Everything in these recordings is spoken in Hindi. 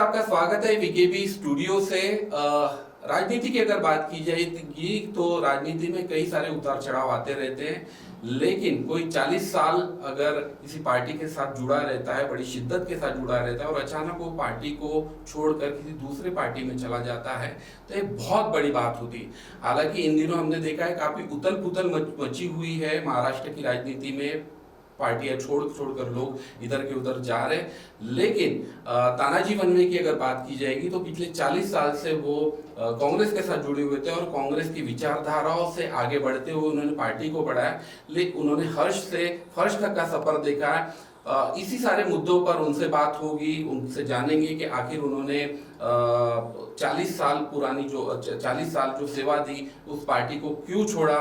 आपका स्वागत है वीकेबी स्टूडियो से। राजनीति की अगर बात की जाएगी तो राजनीति में कई सारे उतार चढ़ाव आते रहते हैं, लेकिन कोई 40 साल अगर किसी पार्टी के साथ जुड़ा रहता है, बड़ी शिद्दत के साथ जुड़ा रहता है और अचानक वो पार्टी को छोड़कर किसी दूसरे पार्टी में चला जाता है तो ये बहुत बड़ी बात होती है। हालांकि इन दिनों हमने देखा है काफी उथल पुथल मची हुई है महाराष्ट्र की राजनीति में, पार्टियां छोड़कर लोग इधर के उधर जा रहे हैं। लेकिन तानाजी वनवे की अगर बात की जाएगी तो पिछले 40 साल से वो कांग्रेस के साथ जुड़े हुए थे और कांग्रेस की विचारधाराओं से आगे बढ़ते हुए उन्होंने पार्टी को बढ़ाया, लेकिन उन्होंने हर्ष से फर्श तक का सफर देखा है। इसी सारे मुद्दों पर उनसे बात होगी, उनसे जानेंगे कि आखिर उन्होंने 40 साल पुरानी जो 40 साल जो सेवा दी उस पार्टी को क्यों छोड़ा।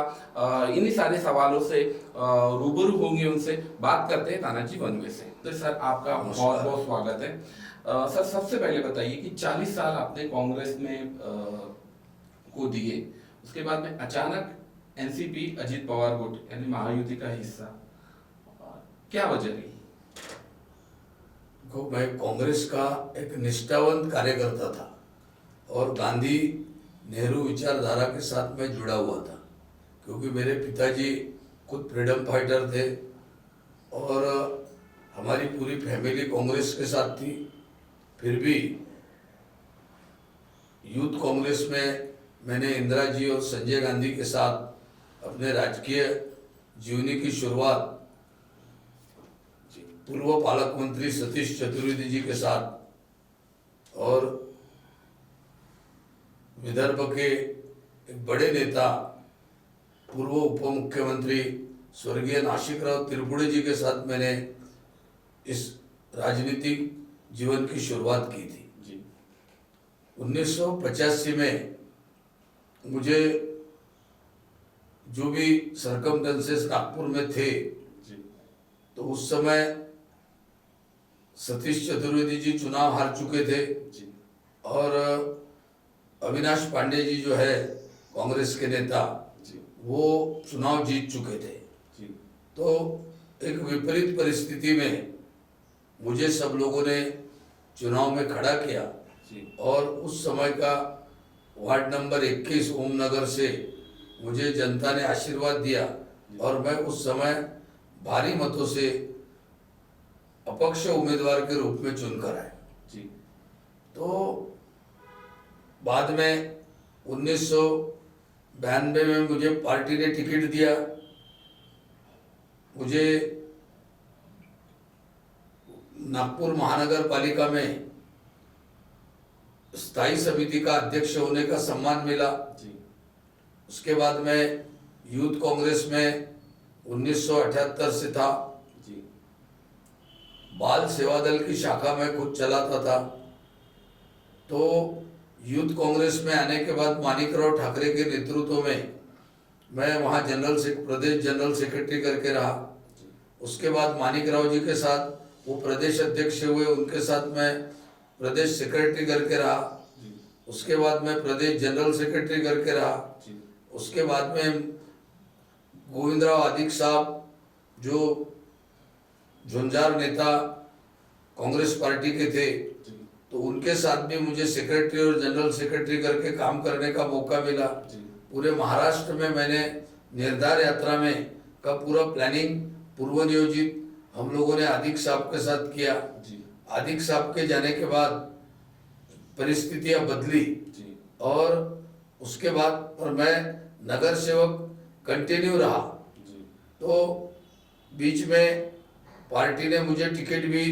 इन्हीं सारे सवालों से रूबरू होंगे, उनसे बात करते हैं तानाजी वनवे से। तो सर आपका बहुत बहुत स्वागत है। सर सबसे पहले बताइए कि 40 साल आपने कांग्रेस में को दिए, उसके बाद में अचानक एनसीपी अजित पवार गुट यानी महायुति का हिस्सा, क्या वजह रही? को मैं कांग्रेस का एक निष्ठावंत कार्यकर्ता था और गांधी नेहरू विचारधारा के साथ मैं जुड़ा हुआ था, क्योंकि मेरे पिताजी खुद फ्रीडम फाइटर थे और हमारी पूरी फैमिली कांग्रेस के साथ थी। फिर भी यूथ कांग्रेस में मैंने इंदिरा जी और संजय गांधी के साथ अपने राजकीय जीवनी की शुरुआत पूर्व पालक मंत्री सतीश चतुर्वेदी जी के साथ और विदर्भ के एक बड़े नेता पूर्व उप मुख्यमंत्री स्वर्गीय नाशिकराव त्रिपुड़े जी के साथ मैंने इस राजनीतिक जीवन की शुरुआत की थी। 1985 में मुझे जो भी सरकमस्टेंसेस नागपुर में थे तो उस समय सतीश चतुर्वेदी जी चुनाव हार चुके थे और अविनाश पांडे जी जो है कांग्रेस के नेता वो चुनाव जीत चुके थे। तो एक विपरीत परिस्थिति में मुझे सब लोगों ने चुनाव में खड़ा किया और उस समय का वार्ड नंबर 21 ओमनगर से मुझे जनता ने आशीर्वाद दिया और मैं उस समय भारी मतों से अपक्ष उम्मीदवार के रूप में चुनकर आए। तो बाद में 1992 में मुझे पार्टी ने टिकट दिया। मुझे नागपुर महानगर पालिका में स्थायी समिति का अध्यक्ष होने का सम्मान मिला। उसके बाद मैं यूथ कांग्रेस में 1978 से था। बाल सेवा दल की शाखा में खुद चलाता था। तो यूथ कांग्रेस में आने के बाद मानिकराव ठाकरे के नेतृत्व में मैं वहाँ प्रदेश जनरल सेक्रेटरी करके रहा। उसके बाद मानिकराव जी के साथ वो प्रदेश अध्यक्ष हुए, उनके साथ मैं प्रदेश सेक्रेटरी करके रहा। उसके बाद मैं प्रदेश जनरल सेक्रेटरी करके रहा। उसके बाद में गोविंदराव आदिक साहब जो झुंझार नेता कांग्रेस पार्टी के थे, तो उनके साथ भी मुझे सेक्रेटरी और जनरल सेक्रेटरी करके काम करने का मौका मिला। पूरे महाराष्ट्र में मैंने निर्धार यात्रा में का पूरा प्लानिंग पूर्व नियोजित हम लोगों ने आदिक साहब के साथ किया। आदिक साहब के जाने के बाद परिस्थितियां बदली और उसके बाद पर मैं नगर सेवक कंटिन्यू रहा। तो बीच में पार्टी ने मुझे टिकट भी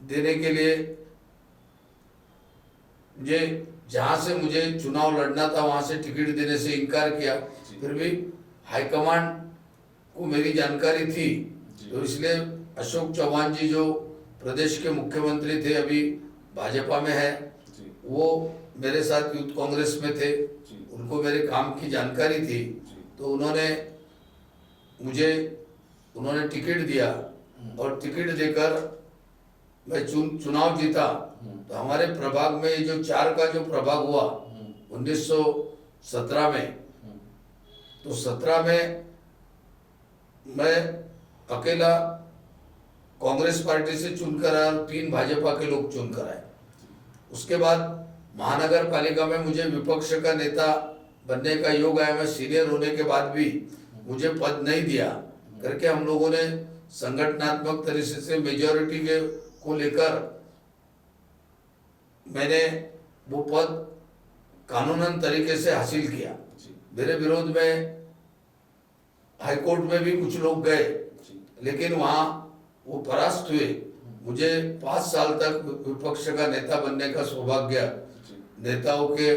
देने के लिए मुझे जहाँ से मुझे चुनाव लड़ना था वहाँ से टिकट देने से इनकार किया। फिर भी हाईकमांड को मेरी जानकारी थी, तो इसलिए अशोक चौहान जी जो प्रदेश के मुख्यमंत्री थे, अभी भाजपा में है, वो मेरे साथ यूथ कांग्रेस में थे, उनको मेरे काम की जानकारी थी। तो उन्होंने टिकट दिया और टिकट देकर मैं चुनाव जीता। तो हमारे प्रभाग में ये जो 4 का जो प्रभाग हुआ 1917 में, तो 17 में मैं अकेला कांग्रेस पार्टी से चुनकर आया और 3 भाजपा के लोग चुनकर आए। उसके बाद महानगर पालिका में मुझे विपक्ष का नेता बनने का योग आया। मैं सीनियर होने के बाद भी मुझे पद नहीं दिया करके हम लोगों ने संगठनात्मक तरीके से मेजॉरिटी के को लेकर मैंने वो पद कानूनन तरीके से हासिल किया। मेरे विरोध में हाईकोर्ट में भी कुछ लोग गए, लेकिन वहाँ वो परास्त हुए। मुझे 5 साल तक विपक्ष का नेता बनने का सौभाग्य नेताओं के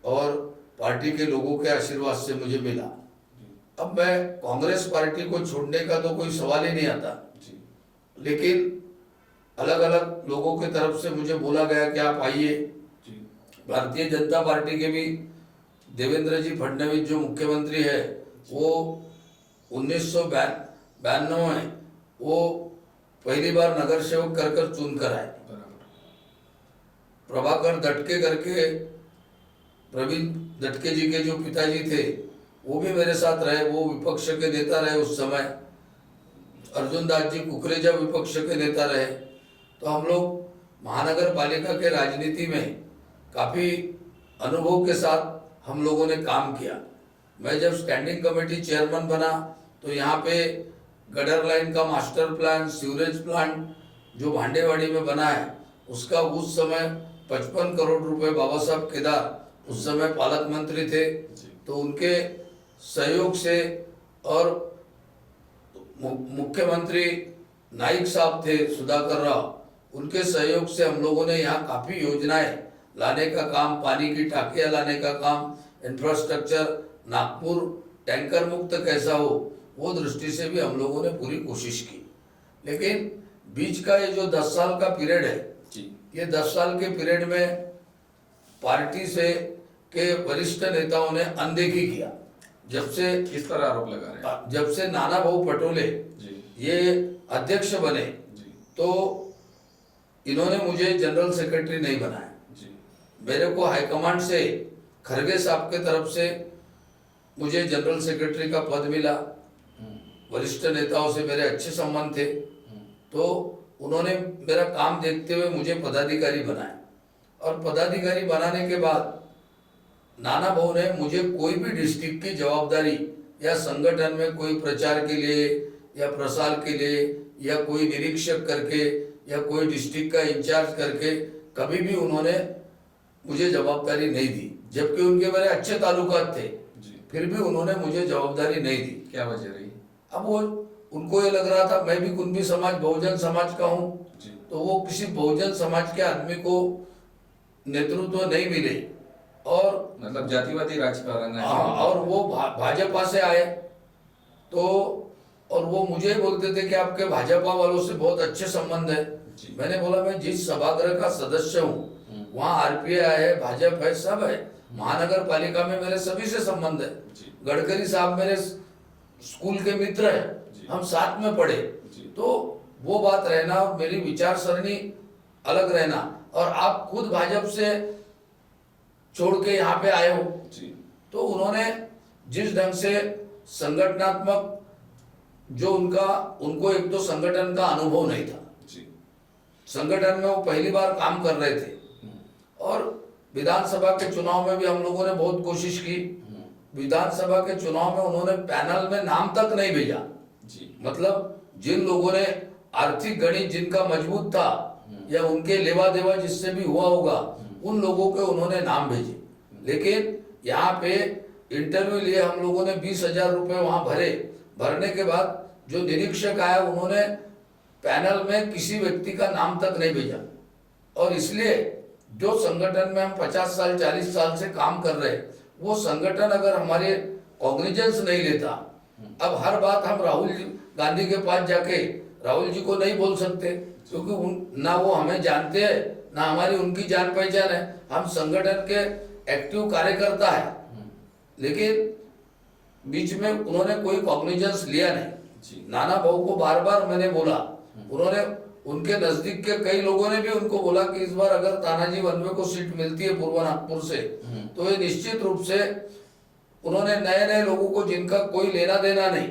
और पार्टी के लोगों के आशीर्वाद से मुझे मिला। अब मैं कांग्रेस पार्टी को छोड़ने का तो कोई सवाल ही नहीं आता, लेकिन अलग अलग लोगों की तरफ से मुझे बोला गया कि आप आइए। भारतीय जनता पार्टी के भी देवेंद्र जी फडणवीस जो मुख्यमंत्री है, वो 1992 में वो पहली बार नगर सेवक कर चुन कर आए। प्रभाकर दटके करके, प्रवीण दटके जी के जो पिताजी थे वो भी मेरे साथ रहे, वो विपक्ष के नेता रहे उस समय। अर्जुन दास जी कुकरेजा विपक्ष के नेता रहे। तो हम लोग महानगर पालिका के राजनीति में काफ़ी अनुभव के साथ हम लोगों ने काम किया। मैं जब स्टैंडिंग कमेटी चेयरमैन बना तो यहाँ पे गटर लाइन का मास्टर प्लान, सीवरेज प्लांट जो भांडेवाड़ी में बना है उसका उस समय 55 करोड़ रुपए बाबा साहब केदार उस समय पालक मंत्री थे, तो उनके सहयोग से और मुख्यमंत्री नाइक साहब थे सुधाकर राव, उनके सहयोग से हम लोगों ने यहाँ काफ़ी योजनाएं लाने का काम, पानी की टाकियाँ लाने का काम, इंफ्रास्ट्रक्चर, नागपुर टैंकर मुक्त कैसा हो, वो दृष्टि से भी हम लोगों ने पूरी कोशिश की। लेकिन बीच का ये जो 10 साल का पीरियड है, ये 10 साल के पीरियड में पार्टी से के वरिष्ठ नेताओं ने अनदेखी किया। जब से किस तरह आरोप लगा रहे हैं? जब से नाना भाऊ पटोले ये अध्यक्ष बने तो इन्होंने मुझे जनरल सेक्रेटरी नहीं बनाया। मेरे को हाईकमांड से खरगे साहब के तरफ से मुझे जनरल सेक्रेटरी का पद मिला। वरिष्ठ नेताओं से मेरे अच्छे संबंध थे, तो उन्होंने मेरा काम देखते हुए मुझे पदाधिकारी बनाया। और पदाधिकारी बनाने के बाद नाना भाऊ ने मुझे कोई भी डिस्ट्रिक्ट की जवाबदारी या संगठन में कोई प्रचार के लिए या प्रसार के लिए या कोई निरीक्षक करके या कोई डिस्ट्रिक्ट का इंचार्ज करके कभी भी उन्होंने मुझे जवाबदारी नहीं दी। जबकि उनके मेरे अच्छे ताल्लुकात थे, फिर भी उन्होंने मुझे जवाबदारी नहीं दी। क्या वजह रही? अब वो उनको ये लग रहा था मैं भी कुंभी समाज बहुजन समाज का हूँ, तो वो किसी बहुजन समाज के आदमी को नेतृत्व नहीं मिले और मतलब जातिवादी राजकारण है। और वो भाजपा से आए तो, और वो मुझे बोलते थे कि आपके भाजपा वालों से बहुत अच्छे संबंध है। मैंने बोला मैं जिस सभागृह का सदस्य हूँ वहाँ आरपीआई है, भाजपा है, सब है। महानगर पालिका में मेरे सभी से संबंध है। गडकरी साहब मेरे स्कूल के मित्र हैं, हम साथ में पढ़े। तो वो बात रहना और मेरी विचार सरणी अलग रहना, और आप खुद भाजपा से छोड़ के यहाँ पे आए हो, तो उन्होंने जिस ढंग से संगठनात्मक जो उनको एक तो संगठन का अनुभव नहीं था, संगठन में वो पहली बार काम कर रहे थे। और विधानसभा के चुनाव में भी हम लोगों ने बहुत कोशिश की। विधानसभा के चुनाव में उन्होंने पैनल में नाम तक नहीं भेजा। मतलब जिन लोगों ने आर्थिक गणित जिनका मजबूत था या उनके लेवा देवा जिससे भी हुआ होगा, उन लोगों के उन्होंने नाम भेजे। लेकिन यहाँ पे इंटरव्यू लिए हम लोगों ने 20,000 रुपये वहाँ भरे। भरने के बाद जो निरीक्षक आया उन्होंने पैनल में किसी व्यक्ति का नाम तक नहीं भेजा। और इसलिए जो संगठन में हम 50 साल 40 साल से काम कर रहे, वो संगठन अगर हमारे कॉग्निजेंस नहीं लेता, अब हर बात हम राहुल गांधी के पास जाके राहुल जी को नहीं बोल सकते, क्योंकि ना वो हमें जानते हैं ना हमारी उनकी जान पहचान है। हम संगठन के एक्टिव कार्यकर्ता है, लेकिन बीच में उन्होंने कोई कॉग्निजेंस लिया नहीं। नाना भाऊ को बार बार मैंने बोला, उन्होंने उनके नजदीक के कई लोगों ने भी उनको बोला कि इस बार अगर तानाजी वनवे को सीट मिलती है पूर्व नागपुर से, तो ये निश्चित रूप से उन्होंने नए नए लोगों को जिनका कोई लेना देना नहीं,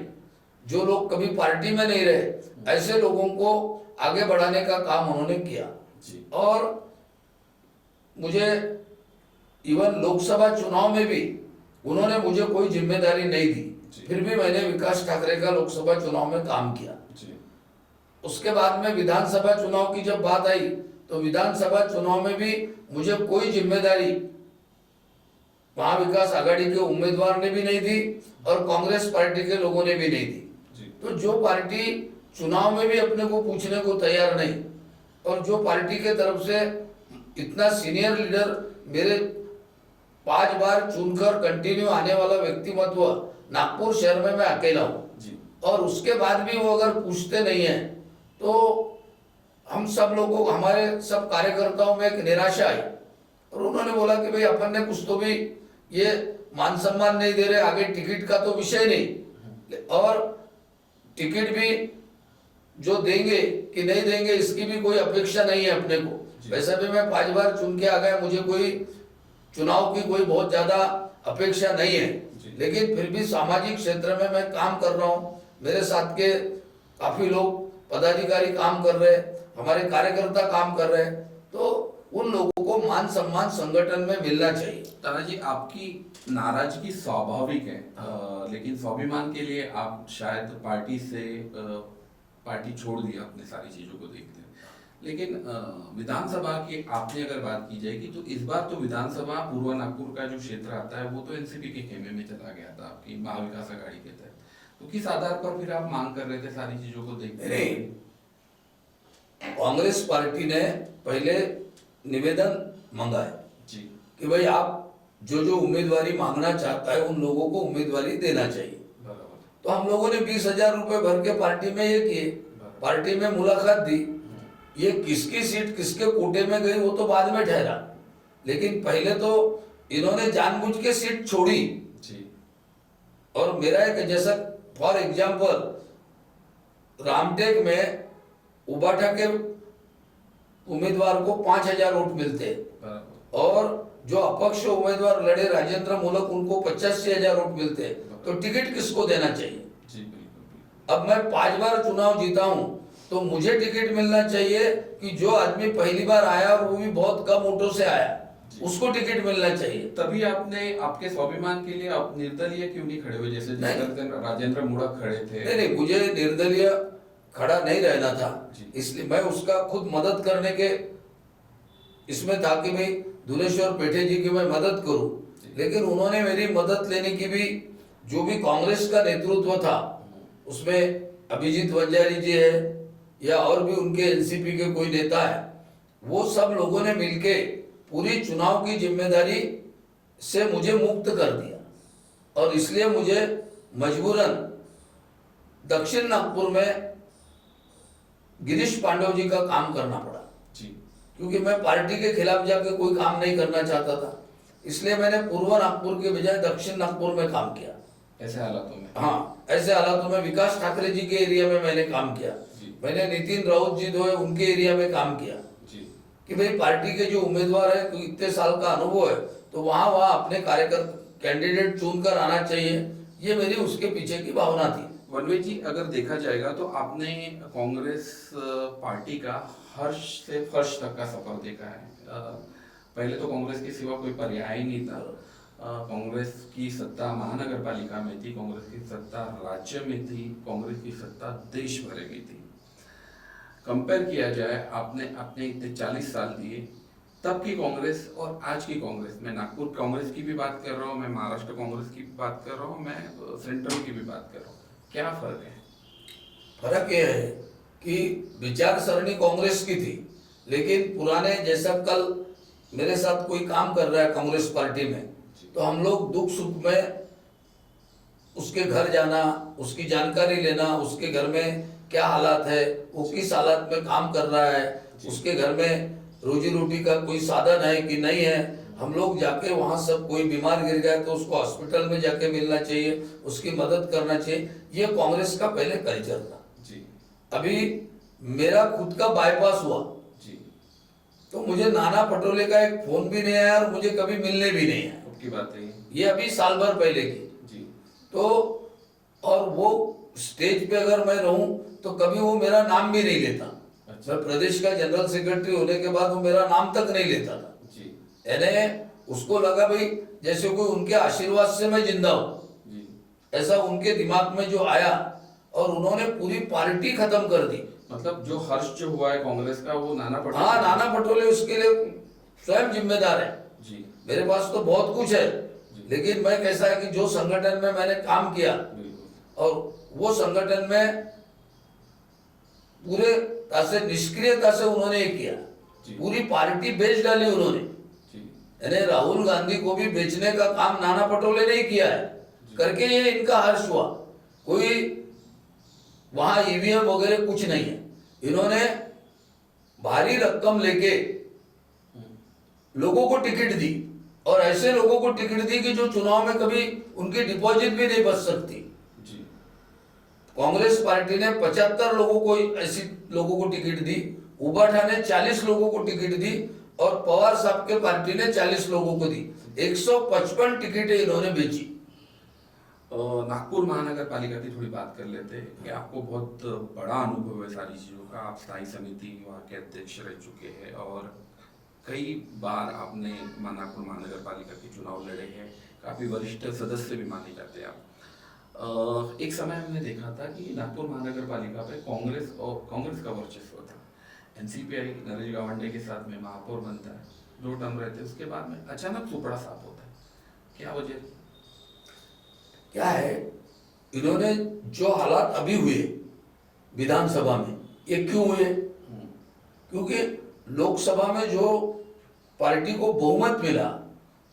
जो लोग कभी पार्टी में नहीं रहे, ऐसे लोगों को आगे बढ़ाने का काम उन्होंने किया। और मुझे इवन लोकसभा चुनाव में भी उन्होंने मुझे कोई जिम्मेदारी नहीं दी, फिर भी मैंने विकास ठाकरे का लोकसभा चुनाव में काम किया। उसके बाद में विधानसभा चुनाव की जब बात आई तो विधानसभा चुनाव में भी मुझे कोई जिम्मेदारी महाविकास आघाड़ी के उम्मीदवार ने भी नहीं दी और कांग्रेस पार्टी के लोगों ने भी नहीं दी। तो जो पार्टी चुनाव में भी अपने को पूछने को तैयार नहीं और जो पार्टी के तरफ से इतना सीनियर लीडर मेरे 5 बार चुनकर कंटिन्यू आने वाला व्यक्तिमत्व नागपुर शहर में मैं अकेला हूँ और उसके बाद भी वो अगर पूछते नहीं है तो हम सब लोगों को, हमारे सब कार्यकर्ताओं में एक निराशा आई और उन्होंने बोला कि भाई अपन ने कुछ तो भी ये मान सम्मान नहीं दे रहे, आगे टिकट का तो विषय नहीं और टिकट भी जो देंगे कि नहीं देंगे इसकी भी कोई अपेक्षा नहीं है अपने को। वैसे भी मैं 5 बार चुन के आ गया, मुझे कोई चुनाव की कोई बहुत ज्यादा अपेक्षा नहीं है, लेकिन फिर भी सामाजिक क्षेत्र में मैं काम कर रहा हूँ। मेरे साथ के काफी लोग पदाधिकारी काम कर रहे हैं, हमारे कार्यकर्ता काम कर रहे हैं, तो उन लोगों को मान सम्मान संगठन में मिलना चाहिए। तानाजी, आपकी नाराजगी स्वाभाविक है, लेकिन स्वाभिमान के लिए आप शायद पार्टी छोड़ दी आपने सारी चीजों को देखते हैं। लेकिन विधानसभा की आपने अगर बात की जाएगी तो इस बार तो विधानसभा पूर्व नागपुर का जो क्षेत्र आता है वो तो एनसीपी के खेमे में चला गया था आपकी महाविकास आघाड़ी के तहत, तो किस आधार पर फिर आप मांग कर रहे थे सारी चीजों को देखते हुए? कांग्रेस पार्टी ने पहले निवेदन मंगाए जी कि भाई आप जो जो उम्मीदवारी मांगना चाहता है उन लोगों को उम्मीदवारी देना चाहिए। तो हम लोगों ने 20,000 रुपए भर के पार्टी में ये किए, पार्टी में मुलाकात दी। ये किसकी सीट किसके कोटे में गई वो तो बाद में ठहरा, लेकिन पहले तो इन्होंने जानबूझ के सीट छोड़ी जी। और मेरा एक जैसा फॉर एग्जाम्पल रामटेक में उबाटा के उम्मीदवार को 5,000 वोट मिलते और जो अपक्ष उम्मीदवार लड़े राजेंद्र मूलक उनको 85,000 वोट मिलते, तो टिकट किसको देना चाहिए? जी बिल्कुल। अब मैं 5 बार चुनाव जीता हूं तो मुझे टिकट मिलना चाहिए कि जो आदमी पहली बार आया और वो भी बहुत कम वोटों से आया उसको टिकट मिलना चाहिए। तभी आपने आपके स्वाभिमान के लिए आप निर्दलीय क्यों नहीं खड़े हुए, जैसे राजेंद्र मूलक खड़े थे? नहीं, मुझे निर्दलीय खड़ा नहीं रहना था, इसलिए मैं उसका खुद मदद करने के इसमें था कि भाई धुलेश्वर पेठे जी की मैं मदद करूं, लेकिन उन्होंने मेरी मदद लेने की भी, जो भी कांग्रेस का नेतृत्व था उसमें अभिजीत वंजारी जी है या और भी उनके एनसीपी के कोई नेता है, वो सब लोगों ने मिलके पूरी चुनाव की जिम्मेदारी से मुझे मुक्त कर दिया और इसलिए मुझे मजबूरन दक्षिण नागपुर में गिरीश पांडव जी का काम करना पड़ा जी, क्योंकि मैं पार्टी के खिलाफ जाके कोई काम नहीं करना चाहता था, इसलिए मैंने पूर्व नागपुर के बजाय दक्षिण नागपुर में काम किया। ऐसे हालातों में? हाँ, ऐसे हालातों में विकास ठाकरे जी के एरिया में मैंने काम किया, मैंने नितिन राउत जी जो है उनके एरिया में काम किया कि भाई पार्टी के जो उम्मीदवार है, तो इतने साल का अनुभव है, तो वहाँ अपने कार्यकर्ता कैंडिडेट चुनकर आना चाहिए, ये मेरी उसके पीछे की भावना थी। वनवे जी, अगर देखा जाएगा तो आपने कांग्रेस पार्टी का हर्ष से फर्श तक का सफर देखा है। पहले तो कांग्रेस के सिवा कोई पर्याय ही नहीं था। कांग्रेस की सत्ता महानगर पालिका में थी, कांग्रेस की सत्ता राज्य में थी, कांग्रेस की सत्ता देश भर में थी। कंपेयर किया जाए, आपने अपने इतने 40 साल दिए, तब की कांग्रेस और आज की कांग्रेस, मैं नागपुर कांग्रेस की भी बात कर रहा हूँ, मैं महाराष्ट्र कांग्रेस की भी बात कर रहा हूँ, मैं सेंट्रल की भी बात कर रहा हूँ, क्या फर्क है? फर्क यह है कि विचार सरणी कांग्रेस की थी, लेकिन पुराने जैसा कल मेरे साथ कोई काम कर रहा है कांग्रेस पार्टी में, तो हम लोग दुख सुख में उसके घर जाना, उसकी जानकारी लेना, उसके घर में क्या हालात है, वो किस हालात में काम कर रहा है, उसके घर में रोजी रोटी का कोई साधन है कि नहीं है, हम लोग जाके वहाँ सब कोई बीमार गिर गया तो उसको हॉस्पिटल में जाके मिलना चाहिए, उसकी मदद करना चाहिए, ये कांग्रेस का पहले कल्चर था जी। अभी मेरा खुद का बाईपास हुआ जी, तो मुझे नाना पटोले का एक फोन भी नहीं आया और मुझे कभी मिलने भी नहीं आया। की बात है ये अभी साल भर पहले की जी। तो और वो स्टेज पे अगर मैं रहूं तो कभी वो मेरा नाम भी नहीं लेता। अच्छा। मैं प्रदेश का जनरल सेक्रेटरी होने के बाद वो मेरा नाम तक नहीं लेता था जी। यानी उसको लगा भाई जैसे कोई उनके आशीर्वाद से मैं जिंदा हूं, जी। ऐसा उनके दिमाग में जो आया और उन्होंने पूरी पार्टी खत्म कर दी। मतलब जो हर्ष जो हुआ है कांग्रेस का वो नाना पटोले। हाँ, नाना पटोले उसके लिए स्वयं जिम्मेदार है। जी। मेरे पास तो बहुत कुछ है, लेकिन मैं कैसा है कि जो संगठन में मैंने काम किया बिल्कुल। और वो संगठन में पूरे से निष्क्रियता से उन्होंने ये किया, जी। पूरी पार्टी बेच डाली उन्होंने। जी। यानी राहुल गांधी को भी बेचने का काम नाना पटोले ने ही किया है, करके ये इनका हर्ष हुआ। कोई वहां ईवीएम वगैरह कुछ नहीं है, इन्होंने भारी रकम लेके लोगों को टिकट दी और ऐसे लोगों को टिकट दी कि जो चुनाव में कभी उनकी डिपॉजिट भी नहीं बच सकती। जी। कांग्रेस पार्टी ने 75 लोगों को ऐसी लोगों को टिकट दी, उबाठा ने 40 लोगों को टिकट दी और पवार साहब के पार्टी ने 40 लोगों को दी। 155 टिकटें इन्होंने बेची। नागपुर महानगर पालिका की थोड़ी बात कर लेते हैं कि आपको बहुत बड़ा अनुभव है सारी चीज़ों का। आप स्थायी समिति वहाँ के अध्यक्ष रह चुके हैं और कई बार आपने नागपुर महानगर पालिका के चुनाव लड़े हैं, काफ़ी वरिष्ठ सदस्य भी माने जाते हैं आप। एक समय हमने देखा था कि नागपुर महानगर पालिका पे कांग्रेस का वर्चस्व था। एनसीपी नरेश गावंडे के साथ में महापौर बनता है, 2 टर्म रहते हैं, उसके बाद में अचानक सुपड़ा साफ होता है। क्या वजह? क्या है, इन्होंने जो हालात अभी हुए विधानसभा में, ये क्यों हुए? क्योंकि लोकसभा में जो पार्टी को बहुमत मिला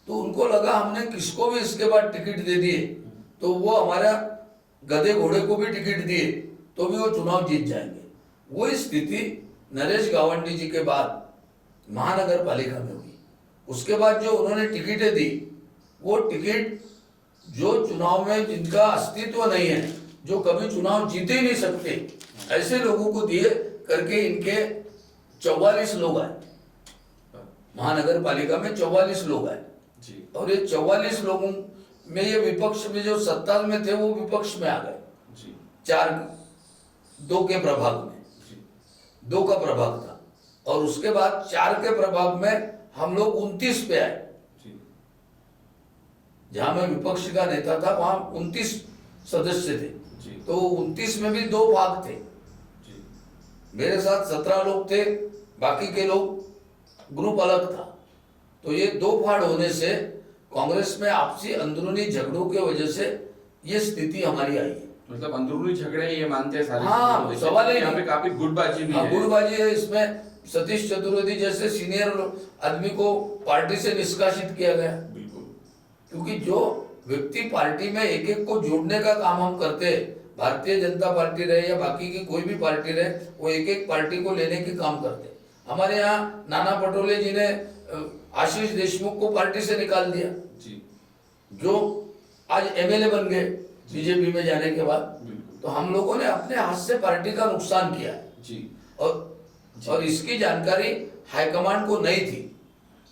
तो उनको लगा हमने किसको भी इसके बाद टिकट दे दिए तो वो हमारा गधे घोड़े को भी टिकट दिए तो भी वो चुनाव जीत जाएंगे। वो स्थिति नरेश गावंडी जी के बाद महानगर पालिका में हुई। उसके बाद जो उन्होंने टिकटें दी, वो टिकट जो चुनाव में जिनका अस्तित्व नहीं है, जो कभी चुनाव जीत ही नहीं सकते, ऐसे लोगों को दिए, करके इनके 44 लोग आए महानगर पालिका में, 44 लोग आए जी। और ये 44 लोगों में ये विपक्ष में जो सत्ता में थे वो विपक्ष में आ गए जी। 2 के प्रभाग में, 2 का प्रभाग था और उसके बाद 4 के प्रभाग में हम लोग 29 पे आए। जहां मैं विपक्ष का नेता था वहां 29 सदस्य थे जी। तो 29 में भी 2 भाग थे जी। मेरे साथ 17 लोग थे, बाकी के लोग ग्रुप अलग था। तो ये 2 फाड़ होने से कांग्रेस में आपसी अंदरूनी झगड़ों के वजह से ये स्थिति हमारी आई है। मतलब अंदरूनी झगड़े ये मानते हैं सारे? हाँ, सवाल ही यहाँ पे नहीं। काफी गुटबाजी भी है। गुटबाजी है इसमें। सतीश चतुर्वेदी जैसे सीनियर आदमी को पार्टी से निष्कासित किया गया, बिल्कुल। क्योंकि जो व्यक्ति पार्टी में एक एक को जोड़ने का काम हम करते हैं, भारतीय जनता पार्टी रहे या बाकी की कोई भी पार्टी रहे, वो एक एक पार्टी को लेने के काम करते हैं। हमारे यहाँ नाना पटोले जी ने आशीष देशमुख को पार्टी से निकाल दिया जी। जो आज एमएलए बन गए बीजेपी में जाने के बाद। तो हम लोगों ने अपने हाथ से पार्टी का नुकसान किया जी। और इसकी जानकारी हाईकमांड को नहीं थी,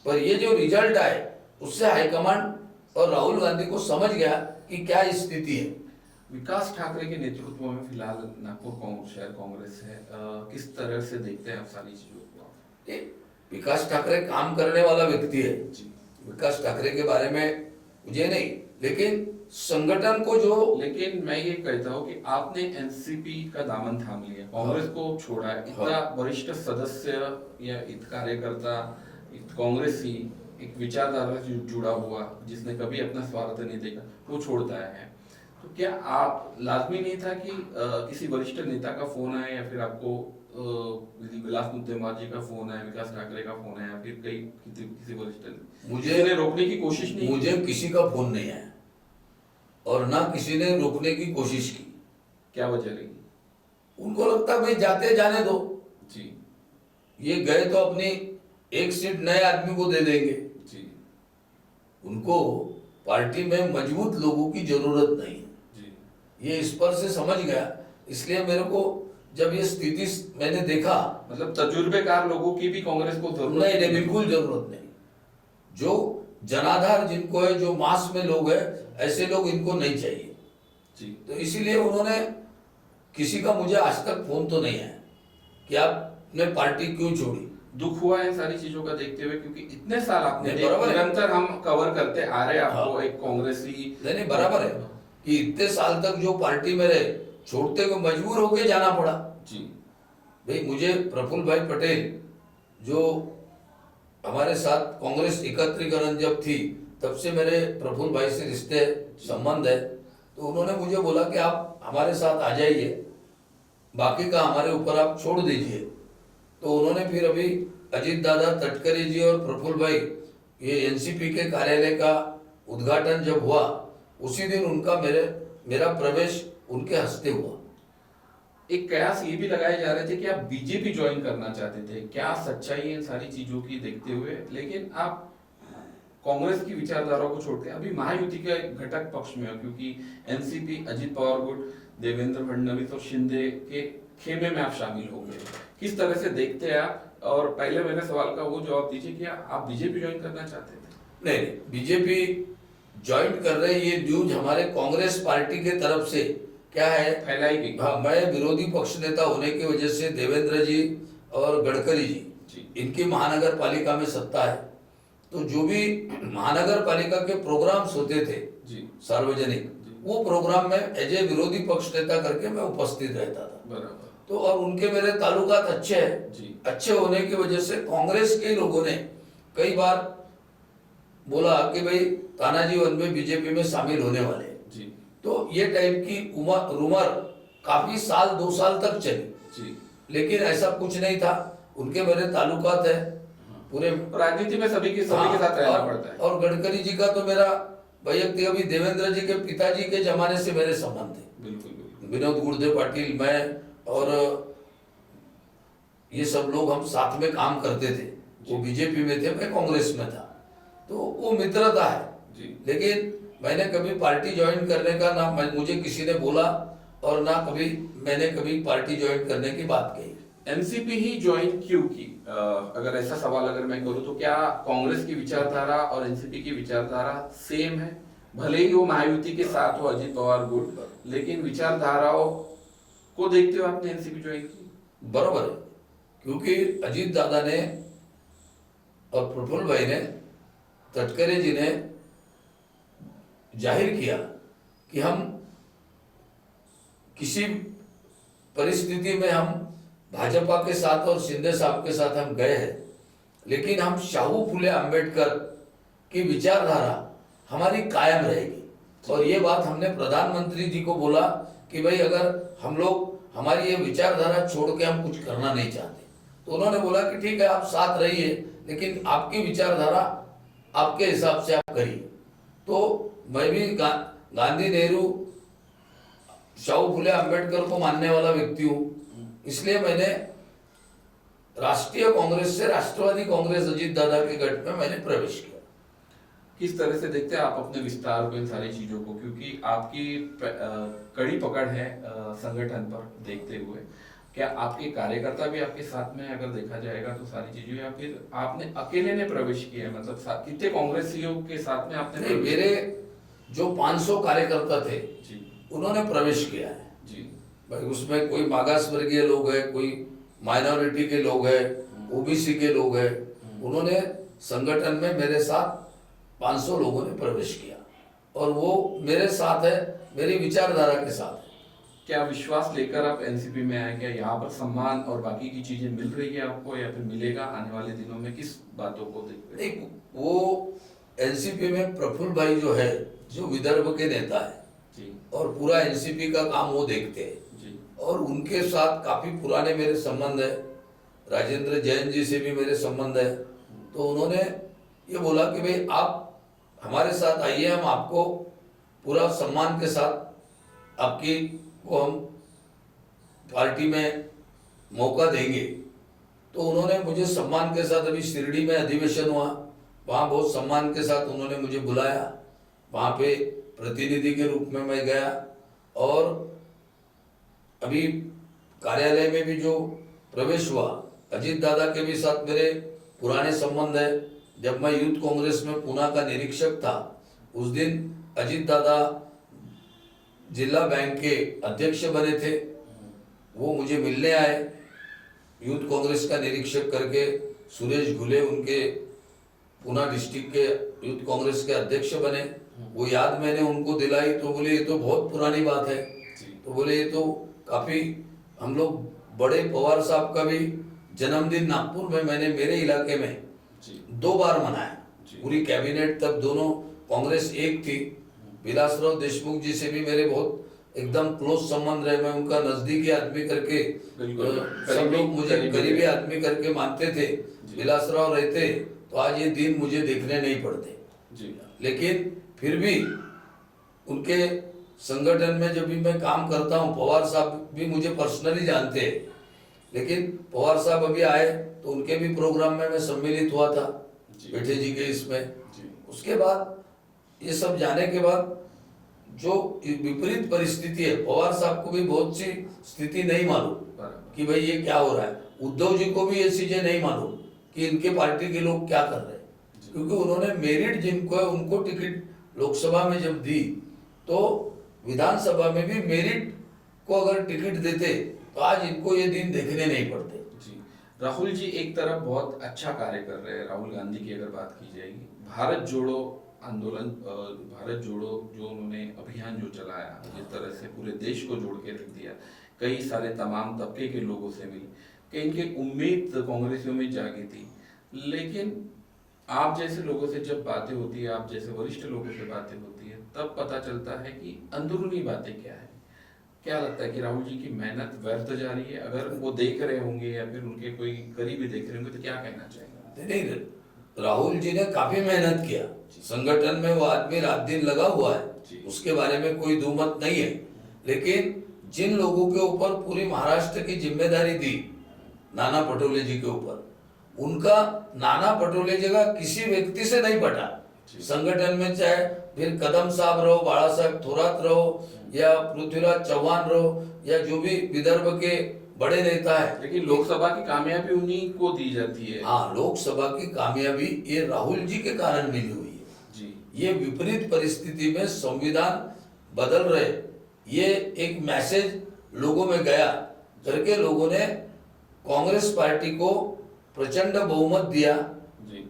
पर ये जो रिजल्ट आए उससे हाईकमांड और राहुल गांधी को समझ गया कि क्या स्थिति है। विकास ठाकरे के नेतृत्व में फिलहाल नागपुर शहर कांग्रेस है, किस तरह से देखते हैं आप सारी चीजों को? विकास ठाकरे काम करने वाला व्यक्ति है जी। विकास ठाकरे के बारे में मुझे नहीं, लेकिन संगठन को जो, लेकिन मैं ये कहता हूँ कि आपने एनसीपी का दामन थाम लिया, कांग्रेस को छोड़ा है। इतना वरिष्ठ सदस्य या कार्यकर्ता, कांग्रेसी एक विचारधारा से जुड़ा हुआ जिसने कभी अपना स्वार्थ नहीं देखा, वो छोड़ता है। तो क्या आप लाजमी नहीं था कि किसी वरिष्ठ नेता का फोन आए या फिर आपको विलास मुद्देमार जी का फोन आया, विकास ठाकरे का फोन आया, फिर किसी वरिष्ठ मुझे रोकने की कोशिश नहीं? मुझे किसी का फोन नहीं आया और ना किसी ने रोकने की कोशिश की। क्या वजह रही? उनको लगता भाई जाते जाने दो जी। ये गए तो अपनी 1 सीट नए आदमी को दे देंगे जी। उनको पार्टी में मजबूत लोगों की जरूरत नहीं है जी। ये इस पर से समझ गया, इसलिए मेरे को जब ये स्थिति मैंने देखा, मतलब तजुर्बेकार लोगों की भी कांग्रेस को जरूरत नहीं, बिल्कुल जरूरत नहीं। जो जनाधार जिनको है, जो मास में लोग है, ऐसे लोग इनको नहीं चाहिए जी। तो इसीलिए उन्होंने, किसी का मुझे आज तक फोन तो नहीं आया कि आपने पार्टी क्यों छोड़ी। दुख हुआ है इन सारी चीजों का देखते हुए, क्योंकि इतने साल आपने नहीं, बराबर है। निरंतर हम कवर करते आ रहे हैं आपको हाँ। एक कांग्रेसी। नहीं नहीं, बराबर है कि इतने साल तक जो पार्टी में रहे, छोड़ते को मजबूर होके जाना पड़ा। जी भाई मुझे प्रफुल्ल भाई पटेल जो हमारे साथ कांग्रेस एकत्रीकरण जब थी तब से मेरे प्रफुल्ल भाई से रिश्ते संबंध है, तो उन्होंने मुझे बोला कि आप हमारे साथ आ जाइए, बाकी का हमारे ऊपर आप छोड़ दीजिए। तो उन्होंने फिर अभी अजीत दादा तटकरे जी और प्रफुल्ल भाई ये एनसीपी के कार्यालय का उद्घाटन जब हुआ उसी दिन उनका मेरा प्रवेश उनके हस्ते हुआ। एक कयास ये भी लगाए जा रहे थे कि आप बीजेपी ज्वाइन करना चाहते थे, क्या सच्चाई है इन सारी चीजों की देखते हुए? लेकिन आप कांग्रेस की विचारधारा को छोड़ते हैं, अभी महायुति के घटक पक्ष में हो, क्योंकि एनसीपी, अजित पवार गुट, देवेंद्र फडणवीस और शिंदे के खेमे में आप शामिल हो गए। किस तरह से देखते हैं आप? और पहले मेरे सवाल का वो जवाब दीजिए कि आप बीजेपी ज्वाइन करना चाहते थे? नहीं, बीजेपी ज्वाइन कर रहे, ये न्यूज हमारे कांग्रेस पार्टी के तरफ से क्या है फैलाई गई। हाँ, मैं विरोधी पक्ष नेता होने की वजह से देवेंद्र जी और गडकरी जी इनकी महानगर पालिका में सत्ता है, तो जो भी महानगर पालिका के प्रोग्राम्स होते थे जी सार्वजनिक, वो प्रोग्राम में एज ए विरोधी पक्ष नेता करके मैं उपस्थित रहता था। बराबर। तो और उनके मेरे ताल्लुकात अच्छे हैं जी। अच्छे होने की वजह से कांग्रेस के लोगों ने कई बार बोला कि भाई तानाजी वन में बीजेपी में शामिल होने वाले हैं। जी तो ये टाइप की रूमर काफी साल 2 साल तक चली, जी। लेकिन ऐसा कुछ नहीं था। उनके मेरे ताल्लुकात है पूरे राजनीति में सभी के साथ रहना पड़ता है। और गडकरी जी का तो मेरा वैयक्तिक अभी देवेंद्र जी के पिताजी के जमाने से मेरे संबंध थे। बिल्कुल बिल्कुल। विनोद गुर्दे पाटिल, मैं और ये सब लोग हम साथ में काम करते थे। वो बीजेपी में थे, मैं कांग्रेस में था, तो वो मित्रता है जी। लेकिन मैंने कभी पार्टी ज्वाइन करने का ना मुझे किसी ने बोला और ना कभी मैंने कभी पार्टी ज्वाइन करने की बात कही। एनसीपी ही ज्वाइन क्यों की? अगर ऐसा सवाल अगर मैं करूं तो क्या कांग्रेस की विचारधारा और एनसीपी की विचारधारा सेम है? भले ही वो महायुति के साथ हो अजित पवार गुट, लेकिन विचारधाराओं को देखते हुए आपने एनसीपी ज्वाइन की? बराबर है, क्योंकि अजीत दादा ने और प्रफुल्ल भाई ने, तटकरे जी ने जाहिर किया कि हम किसी परिस्थिति में हम भाजपा के साथ और शिंदे साहब के साथ हम गए हैं, लेकिन हम शाहू फुले अंबेडकर की विचारधारा हमारी कायम रहेगी। और ये बात हमने प्रधानमंत्री जी को बोला कि भाई अगर हम लोग हमारी ये विचारधारा छोड़ के हम कुछ करना नहीं चाहते, तो उन्होंने बोला कि ठीक है आप साथ रहिए, लेकिन आपकी विचारधारा आपके हिसाब से आप करिए। तो मैं भी गांधी, नेहरू, शाहू फुले अंबेडकर को मानने वाला व्यक्ति हूँ, इसलिए मैंने राष्ट्रीय कांग्रेस से राष्ट्रवादी कांग्रेस अजीत दादा के गठ में मैंने प्रवेश किया। किस तरह से देखते हैं आप अपने विस्तार को, इन सारी चीजों को, क्योंकि आपकी कड़ी पकड़ है संगठन पर देखते हुए, क्या आपके कार्यकर्ता भी आपके साथ में अगर देखा जाएगा तो सारी चीजों, या फिर आपने अकेले ने प्रवेश किया है? मतलब कितने कांग्रेसियों के साथ में आपने? नहीं, मेरे जो 500 कार्यकर्ता थे जी, उन्होंने प्रवेश किया है जी। भाई। उसमें कोई मागास वर्गीय लोग हैं, कोई माइनॉरिटी के लोग हैं, ओबीसी के लोग हैं। उन्होंने संगठन में मेरे साथ 500 लोगों ने प्रवेश किया और वो मेरे साथ है, मेरी विचारधारा के साथ है। क्या विश्वास लेकर आप एनसीपी में आए? क्या यहाँ पर सम्मान और बाकी की चीजें मिल रही है आपको, या फिर मिलेगा आने वाले दिनों में? किस बातों को देखते? नहीं, वो एनसीपी में प्रफुल्ल भाई जो है, जो विदर्भ के नेता है जी, और पूरा एनसीपी का काम वो देखते हैं जी, और उनके साथ काफी पुराने मेरे संबंध है। राजेंद्र जैन जी से भी मेरे संबंध है। तो उन्होंने ये बोला कि भाई आप हमारे साथ आइए, हम आपको पूरा सम्मान के साथ आपकी को हम पार्टी में मौका देंगे। तो उन्होंने मुझे सम्मान के साथ, अभी शिरडी में अधिवेशन हुआ, वहाँ बहुत सम्मान के साथ उन्होंने मुझे बुलाया, वहाँ पे प्रतिनिधि के रूप में मैं गया। और अभी कार्यालय में भी जो प्रवेश हुआ, अजीत दादा के भी साथ मेरे पुराने संबंध है। जब मैं यूथ कांग्रेस में पूना का निरीक्षक था, उस दिन अजीत दादा जिला बैंक के अध्यक्ष बने थे, वो मुझे मिलने आए यूथ कांग्रेस का निरीक्षक करके सुरेश घुले उनके पूना डिस्ट्रिक्ट के यूथ कांग्रेस के अध्यक्ष बने। वो याद मैंने उनको दिलाई तो बोले ये तो बहुत पुरानी बात है। तो बोले ये तो काफी, हम लोग बड़े पवार साहब का भी जन्मदिन नागपुर में मैंने मेरे इलाके में 2 बार मनाया। पूरी कैबिनेट तब दोनों कांग्रेस एक थी। विलासराव देशमुख जी से भी मेरे बहुत एकदम क्लोज संबंध रहे। मैं उनका नजदीकी आदमी करके, सब लोग मुझे करीबी आदमी करके मानते थे। विलासराव रहते तो आज ये दिन मुझे देखने नहीं पड़ते। लेकिन फिर भी उनके संगठन में जब भी मैं काम करता हूँ, पवार साहब भी मुझे पर्सनली जानते हैं। लेकिन पवार साहब अभी आए तो उनके भी प्रोग्राम में मैं सम्मिलित हुआ था, बेटे जी के इसमें। उसके बाद ये सब जाने के बाद जो विपरीत परिस्थिति है, पवार साहब को भी बहुत सी स्थिति नहीं मालूम कि भाई ये क्या हो रहा है। उद्धव जी को भी ये चीजें नहीं मालूम कि इनके पार्टी के लोग क्या कर रहे हैं, क्योंकि उन्होंने मेरिट जिनको है उनको टिकट लोकसभा में जब दी तो विधानसभा में भी मेरिट को अगर टिकट देते तो आज इनको ये दिन देखने नहीं पड़ते। राहुल जी एक तरफ बहुत अच्छा कार्य कर रहे हैं। राहुल गांधी की अगर बात की जाएगी, भारत जोड़ो आंदोलन, भारत जोड़ो जो उन्होंने अभियान जो चलाया, जिस तरह से पूरे देश को जोड़ के रख दिया, कई सारे तमाम तबके के लोगों से मिली, कहीं की उम्मीद कांग्रेसियों में जागी थी। लेकिन आप जैसे लोगों से जब बातें होती है, आप जैसे वरिष्ठ लोगों से बातें होती है, तब पता चलता है कि अंदरूनी बातें क्या है। क्या लगता है कि राहुल जी की मेहनत व्यर्थ जा रही है? अगर वो देख रहे होंगे या फिर उनके कोई करीबी देख रहे होंगे तो क्या कहना चाहेंगे? नहीं, राहुल जी ने काफी मेहनत किया। संगठन में वो आदमी रात दिन लगा हुआ है, उसके बारे में कोई दो मत नहीं है। लेकिन जिन लोगों के ऊपर पूरी महाराष्ट्र की जिम्मेदारी दी, नाना पटोले जी के ऊपर, उनका नाना पटोले जी का किसी व्यक्ति से नहीं पटा। संगठन में चाहे फिर कदम साहब रहो, बाला साहब थोरात रहो, या पृथ्वीराज चौहान रहो, या जो भी विदर्भ के बड़े नेता है। लेकिन लोकसभा की कामयाबी उन्हीं को दी जाती है। हाँ, लोकसभा की कामयाबी ये राहुल जी के कारण मिली हुई है जी। ये विपरीत परिस्थिति में संविधान बदल रहे, ये एक मैसेज लोगों में गया करके लोगों ने कांग्रेस पार्टी को प्रचंड बहुमत दिया जी।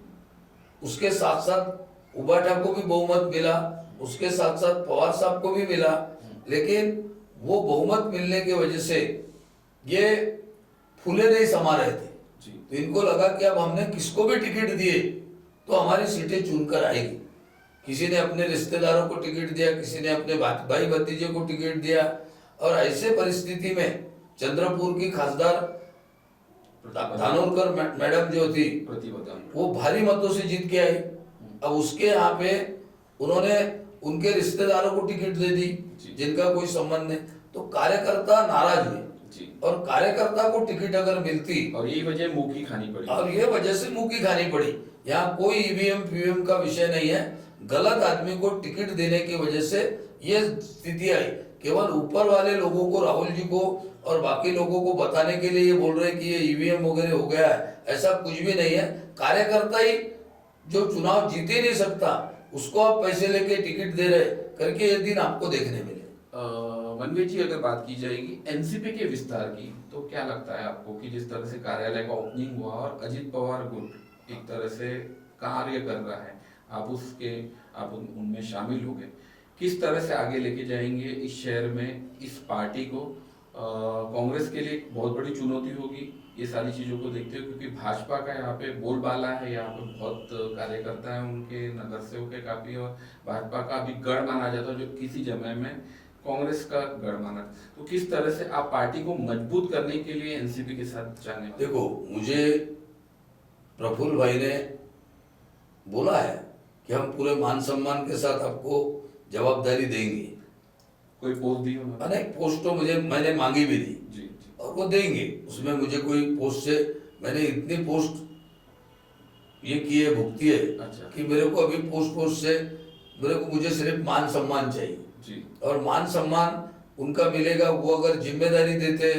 उसके साथ साथ उबाटा को भी बहुमत मिला, उसके साथ साथ पवार साहब को भी मिला। लेकिन वो बहुमत मिलने की वजह से ये फूले नहीं समा रहे थे। तो इनको लगा कि अब हमने किसको भी टिकट दिए तो हमारी सीटें चुनकर आएगी। किसी ने अपने रिश्तेदारों को टिकट दिया, किसी ने अपने भाई भतीजे को टिकट दिया, और ऐसे परिस्थिति में चंद्रपुर की खासदार धानोरकर मैडम जो थी वो भारी मतों से जीत के आई। अब उसके यहाँ पे उन्होंने उनके रिश्तेदारों को टिकट दे दी जिनका कोई संबंध नहीं, तो कार्यकर्ता नाराज हुए। और कार्यकर्ता को टिकट अगर मिलती, और यही वजह मुंह की खानी पड़ी, और ये वजह से मुंह की खानी पड़ी। यहाँ कोई ईवीएम फीवीएम का विषय नहीं है, गलत आदमी को टिकट देने की वजह से ये स्थिति आई। केवल ऊपर वाले लोगों को, राहुल जी को और बाकी लोगों को बताने के लिए ये बोल रहे कि ये ईवीएम वगैरह हो गया है, ऐसा कुछ भी नहीं है। कार्यकर्ता ही जो चुनाव जीत ही नहीं सकता उसको आप पैसे लेके टिकट दे रहे करके ये दिन आपको देखने मिले। वनवे जी अगर बात की जाएगी एनसीपी के विस्तार की, तो क्या लगता है आपको कि जिस तरह से कार्यालय का ओपनिंग हुआ और अजित पवार ग्रुप एक तरह से कार्य कर रहा है, आप उनमें शामिल हो गए, किस तरह से आगे लेके जाएंगे इस शहर में इस पार्टी को? कांग्रेस के लिए बहुत बड़ी चुनौती होगी ये सारी चीजों को देखते हुए, क्योंकि भाजपा का यहाँ पे बोलबाला है, यहाँ पे बहुत कार्यकर्ता है उनके, नगर सेवक है काफी, और भाजपा का भी गढ़ माना जाता है जो किसी समय में कांग्रेस का गढ़ माना। तो किस तरह से आप पार्टी को मजबूत करने के लिए एनसीपी के साथ जाने? देखो, मुझे प्रफुल्ल भाई ने बोला है कि हम पूरे मान सम्मान के साथ आपको जवाबदारी देंगे। कोई पोस्ट दी हो? अनेक पोस्ट तो मैंने मांगी भी दी जी। और वो देंगे। उसमें मुझे कोई पोस्ट से, मैंने इतनी पोस्ट ये की है, भुगती है, अच्छा। कि मेरे को अभी पोस्ट से मुझे सिर्फ मान सम्मान चाहिए जी। और मान सम्मान उनका मिलेगा वो अगर जिम्मेदारी देते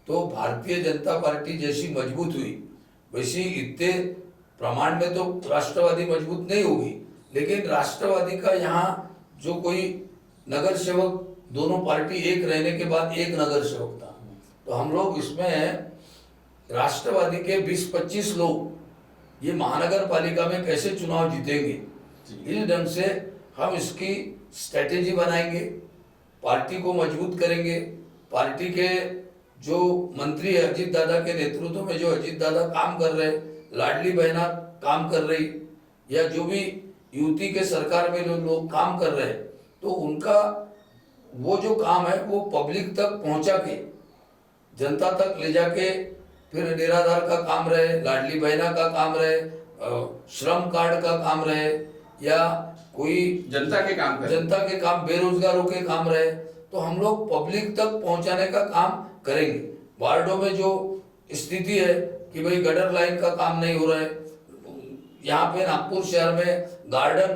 तो भारतीय जनता पार्टी जैसी मजबूत हुई वैसी इतने प्रमाण में तो राष्ट्रवादी मजबूत नहीं होगी। लेकिन राष्ट्रवादी का यहाँ जो कोई नगर सेवक, दोनों पार्टी एक रहने के बाद एक नगर सेवक था, तो हम लोग इसमें राष्ट्रवादी के 20-25 लोग ये महानगर पालिका में कैसे चुनाव जीतेंगे, इस ढंग से हम इसकी स्ट्रेटेजी बनाएंगे, पार्टी को मजबूत करेंगे। पार्टी के जो मंत्री है अजीत दादा के नेतृत्व में, जो अजीत दादा काम कर रहे, लाडली बहना काम कर रही, या जो भी युति के सरकार में जो लोग काम कर रहे हैं, तो उनका वो जो काम है वो पब्लिक तक पहुंचा के, जनता तक ले जाके, फिर निराधार का काम रहे, लाडली बहना का काम रहे, श्रम कार्ड का काम रहे, या कोई जनता के काम करें, जनता के काम, बेरोजगारों के काम रहे, तो हम लोग पब्लिक तक पहुंचाने का काम करेंगे। वार्डों में जो स्थिति है कि भाई गटर लाइन का काम नहीं हो रहा है, यहाँ पे नागपुर शहर में गार्डन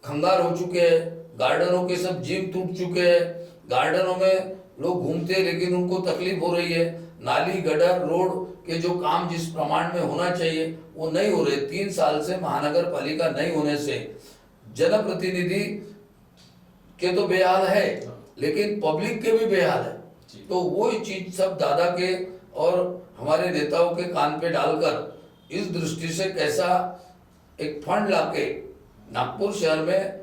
खंगार हो चुके हैं, गार्डनों के सब जिम टूट चुके हैं, गार्डनों में लोग घूमते हैं लेकिन उनको तकलीफ हो रही है, नाली गटर रोड के जो काम जिस प्रमाण में होना चाहिए वो नहीं हो रहे। 3 साल से महानगर पालिका नहीं होने से जनप्रतिनिधि के तो बेहाल है, लेकिन पब्लिक के भी बेहाल है। तो वो चीज सब दादा के और हमारे नेताओं के कान पे डालकर इस दृष्टि से कैसा एक फंड लाके नागपुर शहर में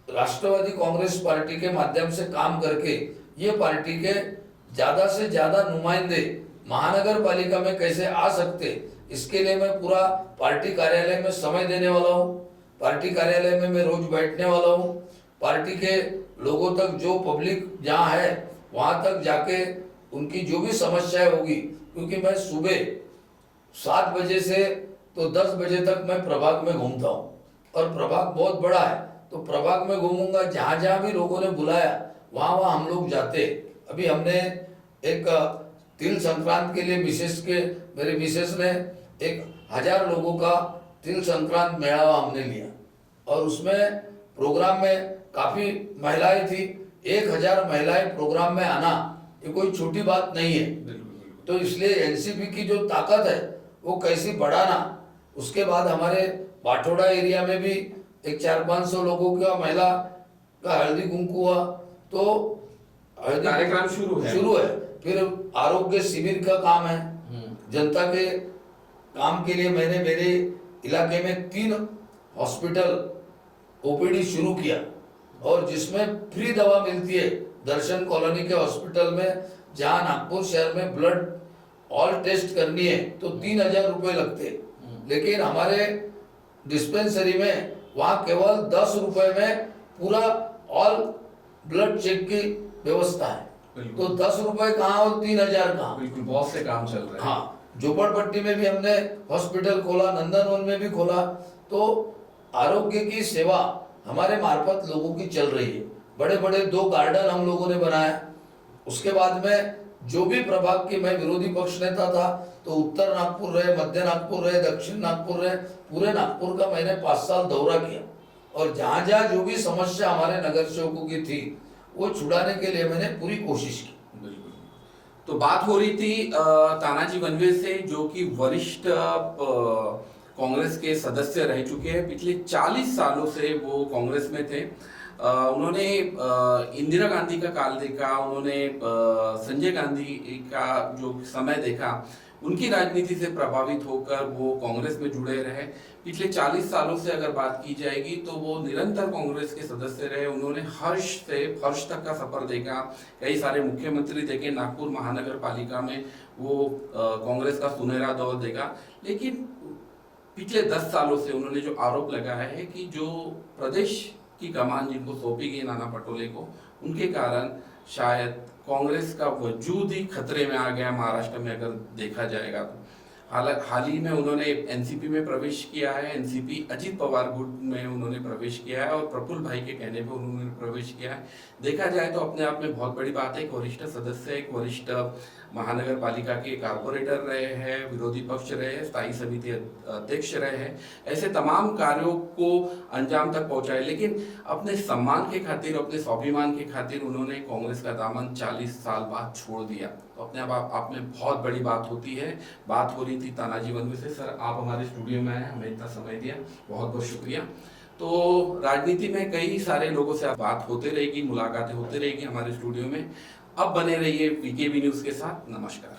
राष्ट्रवादी कांग्रेस पार्टी के माध्यम से काम करके ये पार्टी के ज्यादा से ज्यादा नुमाइंदे महानगर पालिका में कैसे आ सकते, इसके लिए मैं पूरा पार्टी कार्यालय में समय देने वाला हूँ। पार्टी कार्यालय में मैं रोज बैठने वाला हूँ। पार्टी के लोगों तक, जो पब्लिक जहाँ है वहाँ तक जाके उनकी जो भी समस्याएं होगी, क्योंकि मैं सुबह 7 बजे से तो 10 बजे तक मैं प्रभाग में घूमता हूँ, और प्रभाग बहुत बड़ा है, तो प्रभाग में घूमूंगा, जहाँ जहाँ भी लोगों ने बुलाया वहाँ वहाँ हम लोग जाते। अभी हमने एक तिल संक्रांत के लिए मेरे मिसेस ने 1000 लोगों का तिल संक्रांत मेळावा हमने लिया, और उसमें प्रोग्राम में काफी महिलाएं थी। 1000 महिलाएं प्रोग्राम में आना ये कोई छोटी बात नहीं है। तो इसलिए एनसीपी की जो ताकत है वो कैसी बढ़ाना। उसके बाद हमारे बाठोड़ा एरिया में भी 400-500 लोगों का महिला का हल्दी कुंकू हुआ, तो हल्दी कार्यक्रम शुरू है। फिर आरोग्य शिविर का काम है, जनता के काम के लिए मैंने मेरे इलाके में 3 हॉस्पिटल ओपीडी शुरू किया, और जिसमें फ्री दवा मिलती है। दर्शन कॉलोनी के हॉस्पिटल में जहाँ नागपुर शहर में ब्लड ऑल टेस्ट करनी है तो 3000 रुपए लगते, लेकिन हमारे डिस्पेंसरी में वहाँ केवल 10 रुपए में पूरा ऑल ब्लड चेक की व्यवस्था है। तो 10 रुपए कहाँ और 3000 कहाँ। बिल्कुल, बहुत से काम चल रहे हैं। हाँ, झोपड़पट्टी में भी हमने हॉस्पिटल खोला, नंदनवन में भी खोला। तो आरोग्य की सेवा हमारे मार्फत लोगों की चल रही है। बड़े बड़े 2 गार्डन हम लोगों ने बनाया। उसके बाद में जो भी प्रभाग की, मैं विरोधी पक्ष नेता था, तो उत्तर नागपुर रहे, मध्य नागपुर रहे, दक्षिण नागपुर रहे, पूरे नागपुर का मैंने 5 साल दौरा किया, और जहाँ जहाँ जो भी समस्या हमारे नगर सेवकों की थी वो छुड़ाने के लिए मैंने पूरी कोशिश की। बिल्कुल। तो बात हो रही थी तानाजी वनवे से, जो कि वरिष्ठ कांग्रेस के सदस्य रह चुके हैं। पिछले 40 सालों से वो कांग्रेस में थे। उन्होंने इंदिरा गांधी का काल देखा, उन्होंने संजय गांधी का जो समय देखा, उनकी राजनीति से प्रभावित होकर वो कांग्रेस में जुड़े रहे। पिछले 40 सालों से अगर बात की जाएगी तो वो निरंतर कांग्रेस के सदस्य रहे। उन्होंने हर्ष से फर्श तक का सफर देखा, कई सारे मुख्यमंत्री देखे, नागपुर महानगर पालिका में वो कांग्रेस का सुनहरा दौर देखा। लेकिन पिछले 10 सालों से उन्होंने जो आरोप लगाया है कि जो प्रदेश की कमान जिनको सौंपी गई नाना पटोले को, उनके कारण शायद कांग्रेस का वजूद ही खतरे में आ गया महाराष्ट्र में अगर देखा जाएगा तो। हाल ही में उन्होंने एनसीपी में प्रवेश किया है। एनसीपी अजीत पवार गुट में उन्होंने प्रवेश किया है, और प्रफुल्ल भाई के कहने पर उन्होंने प्रवेश किया है। देखा जाए तो अपने आप में बहुत बड़ी बात है। एक वरिष्ठ सदस्य, एक वरिष्ठ महानगर पालिका के कारपोरेटर रहे हैं, विरोधी पक्ष रहे हैं, स्थायी समिति अध्यक्ष रहे हैं, ऐसे तमाम कार्यों को अंजाम तक पहुंचाए। लेकिन अपने सम्मान के खातिर, अपने स्वाभिमान के खातिर उन्होंने कांग्रेस का दामन 40 साल बाद छोड़ दिया। तो अपने आप में बहुत बड़ी बात होती है। बात हो रही थी तानाजी वनवे से। सर, आप हमारे स्टूडियो में आए, हमें इतना समय दिया, बहुत बहुत शुक्रिया। तो राजनीति में कई सारे लोगों से बात होते रहेगी, मुलाकातें होते रहेगी हमारे स्टूडियो में। अब बने रहिए वीकेबी न्यूज़ के साथ। नमस्कार।